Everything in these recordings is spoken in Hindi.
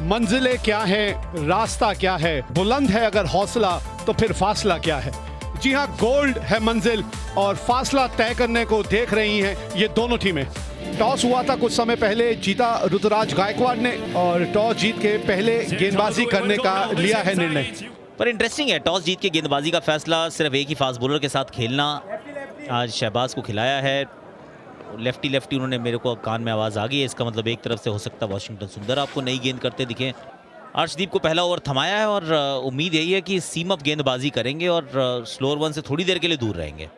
मंजिलें क्या है, रास्ता क्या है, बुलंद है अगर हौसला तो फिर फासला क्या है। जी हाँ, गोल्ड है मंजिल और फासला तय करने को देख रही हैं ये दोनों टीमें। टॉस हुआ था कुछ समय पहले, जीता ऋतुराज गायकवाड़ ने और टॉस जीत के पहले गेंदबाजी करने का लिया है निर्णय। पर इंटरेस्टिंग है, टॉस जीत के गेंदबाजी का फैसला सिर्फ एक ही फास्ट बॉलर के साथ खेलना आज शहबाज को खिलाया है। लेफ्टी उन्होंने, मेरे को कान में आवाज़ आ गई है, इसका मतलब एक तरफ से हो सकता है वाशिंगटन सुंदर आपको नई गेंद करते दिखें। अर्शदीप को पहला ओवर थमाया है और उम्मीद यही है कि सीम अप गेंदबाजी करेंगे और स्लोअर वन से थोड़ी देर के लिए दूर रहेंगे।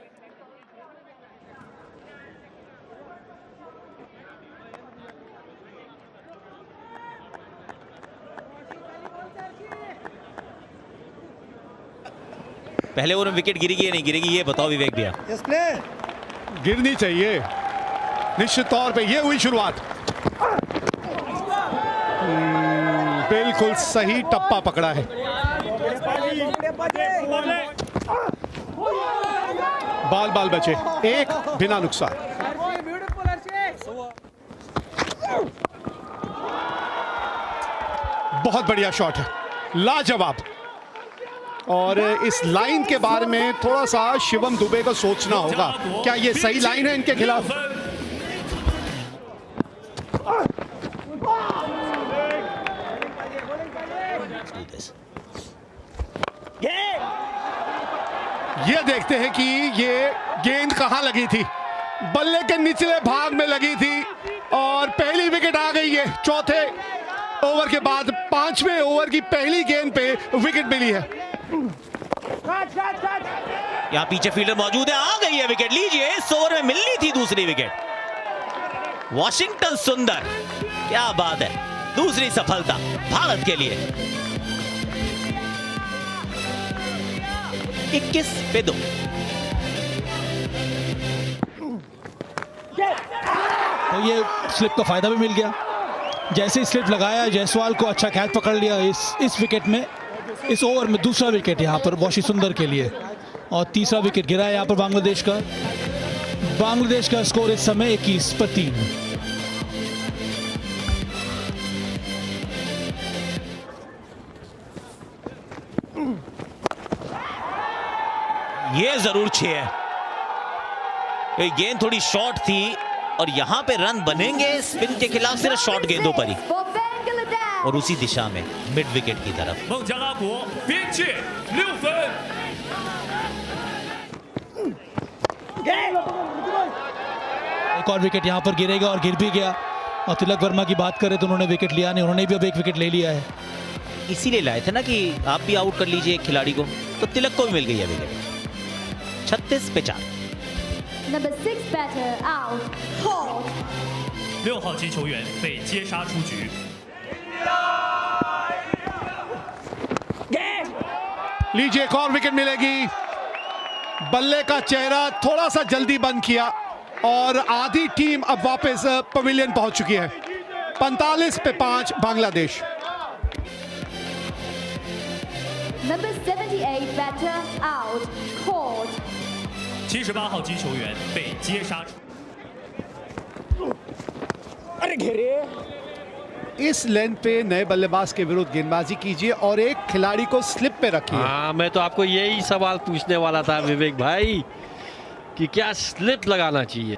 पहले ओवर में विकेट गिरेगी या नहीं गिरेगी, ये बताओ विवेक भैया। गिरनी चाहिए निश्चित तौर पे। ये हुई शुरुआत, बिल्कुल सही टप्पा पकड़ा है। बाल बचे, एक बिना नुकसान। बहुत बढ़िया शॉट है, लाजवाब। और इस लाइन के बारे में थोड़ा सा शिवम दुबे को सोचना होगा, क्या ये सही लाइन है इनके खिलाफ। ये देखते हैं कि ये गेंद कहां लगी थी। बल्ले के निचले भाग में लगी थी और पहली विकेट आ गई है। चौथे ओवर के बाद 5वें ओवर की पहली गेंद पे विकेट मिली है। यहाँ पीछे फील्डर मौजूद है, आ गई है विकेट। लीजिए, इस ओवर में मिलनी थी दूसरी विकेट। वाशिंगटन सुंदर, क्या बात है, दूसरी सफलता भारत के लिए। 21 पे 2। तो ये स्लिप का फायदा भी मिल गया। जैसे स्लिप लगाया, जायसवाल को अच्छा कैच पकड़ लिया इस विकेट में। इस ओवर में दूसरा विकेट यहाँ पर वाशी सुंदर के लिए और तीसरा विकेट गिरा है यहाँ पर बांग्लादेश का। बांग्लादेश का स्कोर इस समय 21 पर 3। ये जरूर 6 है, गेंद थोड़ी शॉर्ट थी और यहां पे रन बनेंगे स्पिन के खिलाफ सिर्फ शॉर्ट गेंदों पर ही और उसी दिशा में मिड विकेट की तरफ। एक और विकेट यहां पर गिरेगा और गिर भी गया। और तिलक वर्मा की बात करें तो उन्होंने विकेट लिया नहीं, उन्होंने भी अब एक विकेट ले लिया है। इसीलिए लाए थे ना कि आप भी आउट कर लीजिए एक खिलाड़ी को, तो तिलक को भी मिल गई है विकेट। 36 पे 4। Number 6 batter out. Hold. 6号击球员被接杀出局。 लीजिए, एक और विकेट मिलेगी। बल्ले का चेहरा थोड़ा सा जल्दी बंद किया और आधी टीम अब वापस पवेलियन पहुंच चुकी है। 45 पे 5 Bangladesh. Number 78 batter out. Caught. 78号击球员被接杀出。 इस लेंथ पे नए बल्लेबाज के विरुद्ध गेंदबाजी कीजिए और एक खिलाड़ी को स्लिप पे रखिए। हाँ, मैं तो आपको यही सवाल पूछने वाला था विवेक भाई कि क्या स्लिप लगाना चाहिए।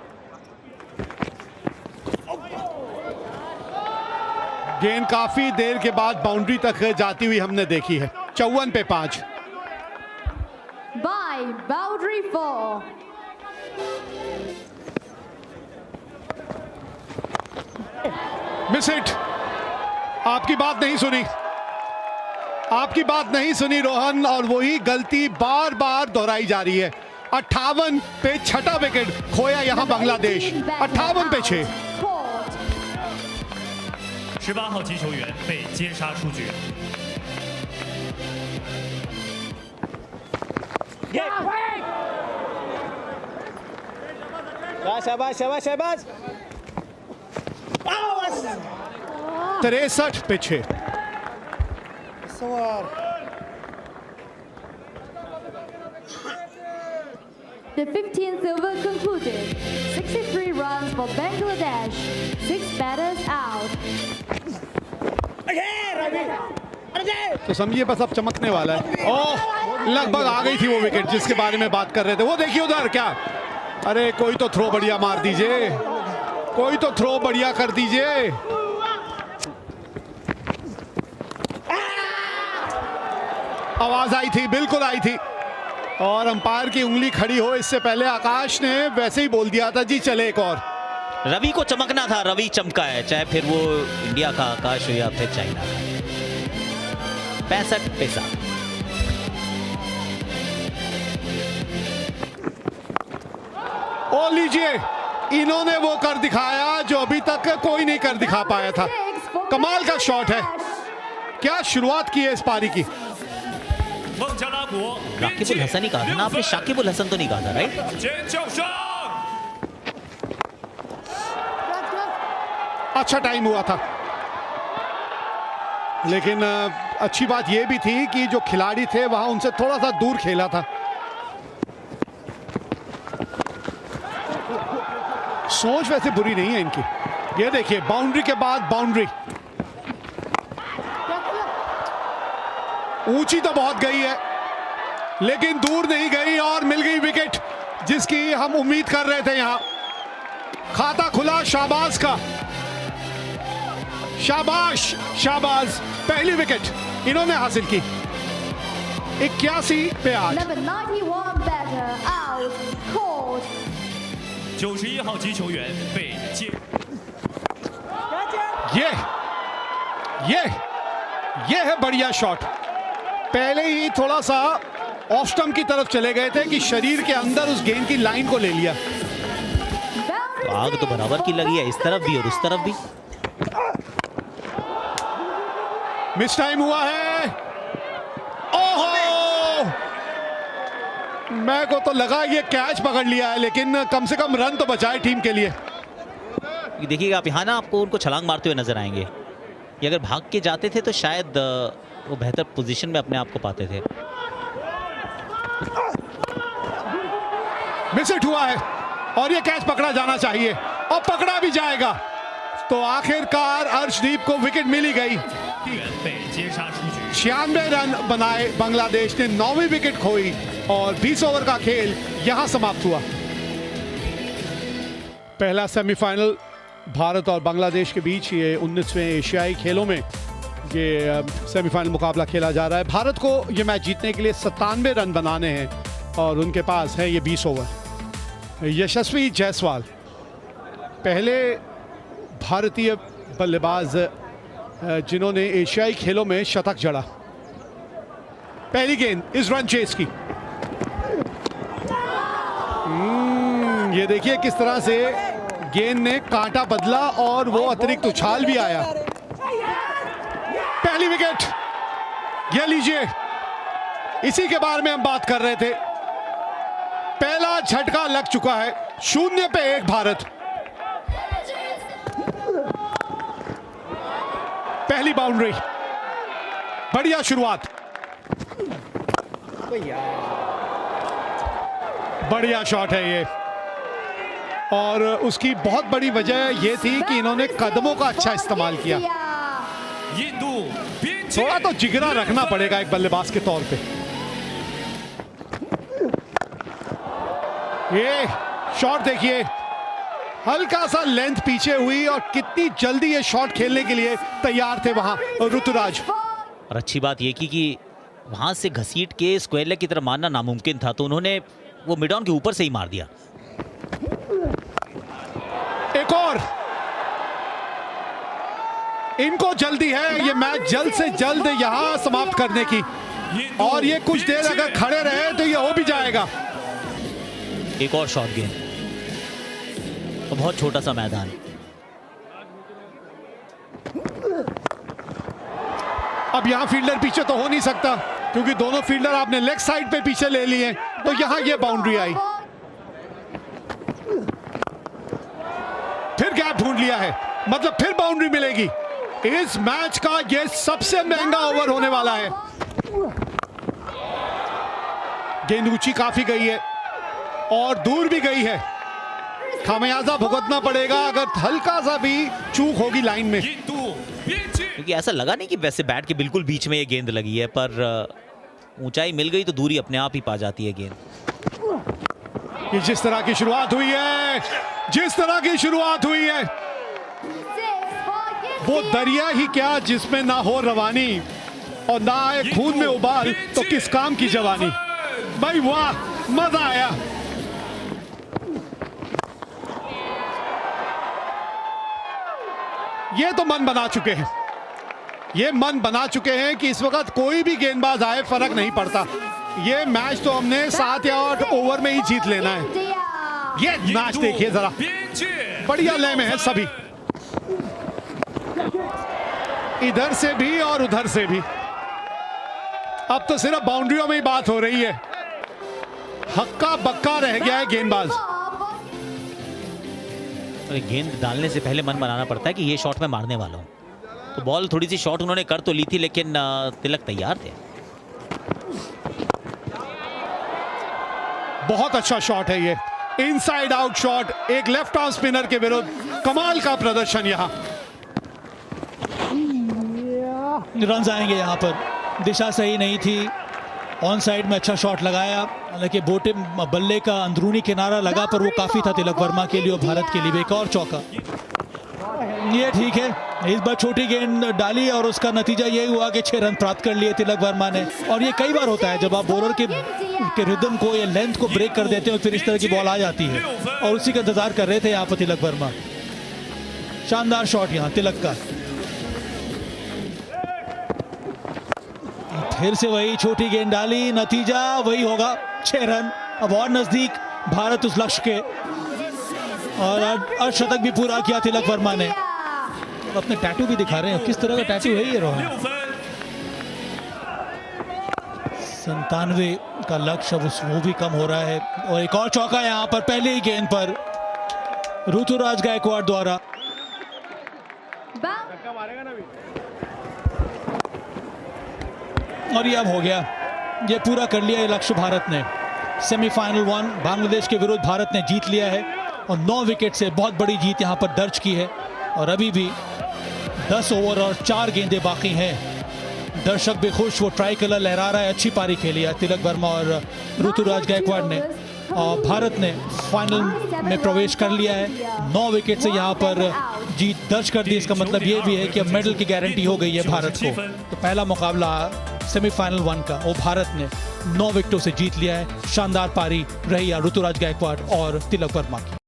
गेंद काफी देर के बाद बाउंड्री तक जाती हुई हमने देखी है। 54 पे 5। By boundary 4. Miss hit. आपकी बात नहीं सुनी, आपकी बात नहीं सुनी रोहन, और वही गलती बार बार दोहराई जा रही है। 58 पे 6ठा विकेट खोया यहां बांग्लादेश। 58 पे 6। 18号击球员被接杀出局。 शाबाश शाबाश शाबाश। 63 पे 6। The 15th over concluded. 63 runs for Bangladesh. 6 batters out. तो समझिए बस अब चमकने वाला है। ओह, लगभग आ गई थी वो विकेट जिसके बारे में बात कर रहे थे। वो देखिए उधर क्या, अरे कोई तो थ्रो बढ़िया मार दीजिए, कोई तो थ्रो बढ़िया कर दीजिए। आवाज आई थी, बिल्कुल आई थी, और अंपायर की उंगली खड़ी हो इससे पहले आकाश ने वैसे ही बोल दिया था जी चले एक और। रवि को चमकना था, रवि चमका है, चाहे फिर वो इंडिया का आकाश हो या फिर चाइना का। 65 पैसा। ओ लीजिए, इन्होंने वो कर दिखाया जो अभी तक कोई नहीं कर दिखा पाया था। कमाल का शॉट है, क्या शुरुआत की है इस पारी की। राकिबुल हसन ही कहा था ना आपने, शाकिबुल हसन तो नहीं कहा था, राइट? अच्छा टाइम हुआ था, लेकिन अच्छी बात यह भी थी कि जो खिलाड़ी थे वहां उनसे थोड़ा सा दूर खेला था। सोच वैसे बुरी नहीं है इनकी। ये देखिए, बाउंड्री के बाद बाउंड्री, ऊंची तो बहुत गई है लेकिन दूर नहीं गई, और मिल गई विकेट जिसकी हम उम्मीद कर रहे थे। यहां खाता खुला शाहबाज का। शाबाश शाबाज, पहली विकेट इन्होंने हासिल की। 81 पे 8। Number 91 batter out, called. 91号击球员被接。ये है बढ़िया शॉट। पहले ही थोड़ा सा ऑफ स्टंप की तरफ चले गए थे कि शरीर के अंदर उस गेंद की लाइन को ले लिया। तो आग तो बराबर की लगी है, इस तरफ भी और उस तरफ भी। मिस टाइम हुआ है। ओहो, मैं को तो लगा ये कैच पकड़ लिया है, लेकिन कम से कम रन तो बचाए टीम के लिए। देखिएगा आप यहाँ ना, आपको उनको छलांग मारते हुए नजर आएंगे। ये अगर भाग के जाते थे तो शायद वो बेहतर पोजीशन में अपने आप को पाते थे। मिस हिट हुआ है और ये कैच पकड़ा जाना चाहिए, और पकड़ा भी जाएगा। तो आखिरकार अर्शदीप को विकेट मिल ही गई। 96 रन बनाए बांग्लादेश ने, 9वीं विकेट खोई और 20 ओवर का खेल यहां समाप्त हुआ। पहला सेमीफाइनल भारत और बांग्लादेश के बीच, ये 19वें एशियाई खेलों में ये सेमीफाइनल मुकाबला खेला जा रहा है। भारत को ये मैच जीतने के लिए 97 रन बनाने हैं और उनके पास है ये 20 ओवर। यशस्वी जायसवाल पहले भारतीय बल्लेबाज जिन्होंने एशियाई खेलों में शतक जड़ा। पहली गेंद इस रन चेस की। ये देखिए किस तरह से गेंद ने कांटा बदला और वो अतिरिक्त उछाल भी आया। पहली विकेट, ये लीजिए, इसी के बारे में हम बात कर रहे थे। पहला झटका लग चुका है। 0 पे 1 भारत। पहली बाउंड्री, बढ़िया शुरुआत, बढ़िया शॉट है ये। और उसकी बहुत बड़ी वजह यह थी कि इन्होंने कदमों का अच्छा इस्तेमाल किया। थोड़ा तो जिगरा रखना पड़ेगा एक बल्लेबाज के तौर पे। ये शॉट देखिए, हल्का सा लेंथ पीछे हुई और कितनी जल्दी ये शॉट खेलने के लिए तैयार थे वहां ऋतुराज। और अच्छी बात ये की कि वहां से घसीट के स्क्वायर लेग की तरफ मारना नामुमकिन था, तो उन्होंने वो मिड ऑन के ऊपर से ही मार दिया। एक और, इनको जल्दी है ये मैच जल्द से जल्द यहां समाप्त करने की, और ये कुछ देर अगर खड़े रहे तो ये हो भी जाएगा। एक और शॉट गेंद, तो बहुत छोटा सा मैदान। अब यहां फील्डर पीछे तो हो नहीं सकता क्योंकि दोनों फील्डर आपने लेग साइड पे पीछे ले लिए, तो यहां ये बाउंड्री आई। फिर गैप ढूंढ लिया है, मतलब फिर बाउंड्री मिलेगी। इस मैच का ये सबसे महंगा ओवर होने वाला है। गेंद ऊंची काफी गई है और दूर भी गई है। खामियाजा भुगतना पड़ेगा अगर हल्का सा भी चूक होगी लाइन में। क्योंकि ऐसा लगा नहीं कि वैसे बैट के बिल्कुल बीच में ये गेंद लगी है, पर ऊंचाई मिल गई तो दूरी अपने आप ही पा जाती है गेंद। कि जिस तरह की शुरुआत हुई है, जिस तरह की शुरुआत हुई है, वो दरिया ही क्या जिसमें ना हो रवानी और ना आए खून में उबाल तो किस काम की जवानी। भाई वाह, मजा आया। ये तो मन बना चुके हैं, ये मन बना चुके हैं कि इस वक्त कोई भी गेंदबाज आए फर्क नहीं पड़ता। ये मैच तो हमने 7 या 8 ओवर में ही जीत लेना है। ये मैच देखिए जरा, बढ़िया लय में है सभी, इधर से भी और उधर से भी। अब तो सिर्फ बाउंड्रियों में ही बात हो रही है, हक्का बक्का रह गया है गेंदबाज। गेंद डालने से पहले मन बनाना पड़ता है कि ये शॉट मैं मारने वाला हूं। तो बॉल थोड़ी सी शॉट उन्होंने कर तो ली थी, लेकिन तिलक तैयार थे। बहुत अच्छा शॉट है ये, इनसाइड आउट शॉट, एक लेफ्ट आर्म स्पिनर के विरुद्ध। कमाल का प्रदर्शन यहाँ। रन आएंगे यहाँ पर, दिशा सही नहीं थी। ऑन साइड में अच्छा शॉट लगाया, हालांकि बोटे बल्ले का अंदरूनी किनारा लगा, पर वो काफ़ी था तिलक वर्मा के लिए और भारत के लिए। एक और चौका, ये ठीक है। इस बार छोटी गेंद डाली और उसका नतीजा ये हुआ कि 6 रन प्राप्त कर लिए तिलक वर्मा ने। और ये कई बार होता है जब आप बॉलर के रिदम को या लेंथ को ब्रेक कर देते हो, फिर इस तरह की बॉल आ जाती है, और उसी का इंतजार कर रहे थे यहाँ पर तिलक वर्मा। शानदार शॉट यहाँ तिलक का। फिर से वही छोटी गेंद डाली, नतीजा वही होगा, 6 रन। अब और नजदीक भारत उस लक्ष्य के, और अर्धशतक भी पूरा किया तिलक वर्मा ने। अपने टैटू भी दिखा रहे हैं, किस तरह का टैटू है ये रोहन। 97 का लक्ष्य, अब वो भी कम हो रहा है। और एक और चौका यहाँ पर पहले ही गेंद पर ऋतुराज गायकवाड़ द्वारा। और ये अब हो गया, ये पूरा कर लिया ये लक्ष्य भारत ने। सेमीफाइनल 1 बांग्लादेश के विरुद्ध भारत ने जीत लिया है और 9 विकेट से बहुत बड़ी जीत यहाँ पर दर्ज की है। और अभी भी 10 ओवर और 4 गेंदें बाकी हैं। दर्शक भी खुश, वो ट्राई कलर लहरा रहा है। अच्छी पारी खेली है तिलक वर्मा और ऋतुराज गायकवाड़ ने, और भारत ने फाइनल में प्रवेश कर लिया है। 9 विकेट से यहाँ पर जीत दर्ज कर दी। इसका मतलब ये भी है कि अब मेडल की गारंटी हो गई है भारत को। तो पहला मुकाबला सेमीफाइनल 1 का वो भारत ने 9 विकेटों से जीत लिया है। शानदार पारी रही ऋतुराज गायकवाड़ और तिलक वर्मा की।